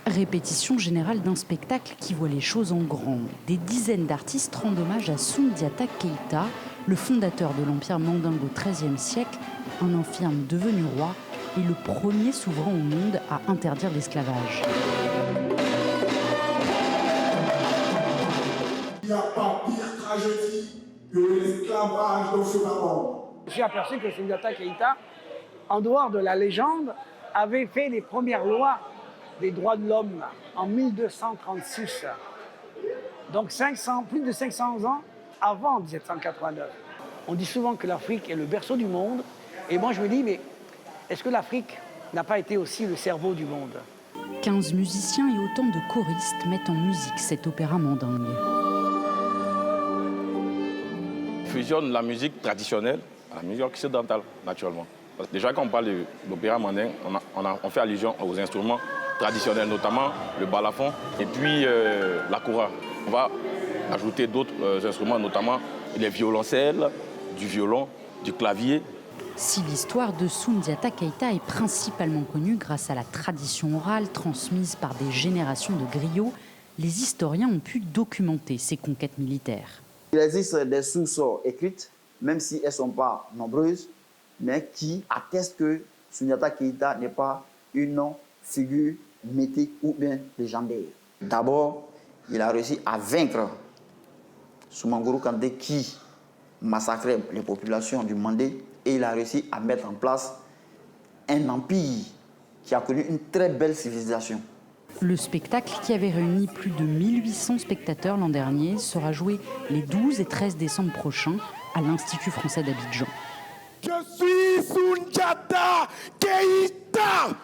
Répétition générale d'un spectacle qui voit les choses en grand. Des dizaines d'artistes rendent hommage à Soundiata Keïta, le fondateur de l'Empire mandingue au XIIIe siècle, un infirme devenu roi et le premier souverain au monde à interdire l'esclavage. Il n'y a pas pire tragédie que l'esclavage dans ce monde. J'ai aperçu que Soundiata Keïta, en dehors de la légende, avait fait les premières lois des droits de l'homme en 1236. Donc plus de 500 ans avant 1789. On dit souvent que l'Afrique est le berceau du monde. Et moi, je me dis, mais est-ce que l'Afrique n'a pas été aussi le cerveau du monde ? 15 musiciens et autant de choristes mettent en musique cet opéra mandingue. Fusionne la musique traditionnelle à la musique occidentale, naturellement. Parce que déjà, quand on parle de l'opéra mandingue, on fait allusion aux instruments traditionnels, notamment le balafon et puis la kora. On va ajouter d'autres instruments, notamment les violoncelles, du violon, du clavier. Si l'histoire de Soundiata Keïta est principalement connue grâce à la tradition orale transmise par des générations de griots, les historiens ont pu documenter ces conquêtes militaires. Il existe des sources écrites, même si elles ne sont pas nombreuses, mais qui attestent que Soundiata Keïta n'est pas une figure mythique ou bien légendaire. D'abord, il a réussi à vaincre Soumangoro Kanté qui massacrait les populations du Mandé et il a réussi à mettre en place un empire qui a connu une très belle civilisation. Le spectacle, qui avait réuni plus de 1800 spectateurs l'an dernier, sera joué les 12 et 13 décembre prochains à l'Institut français d'Abidjan. Je suis Soundiata Keïta.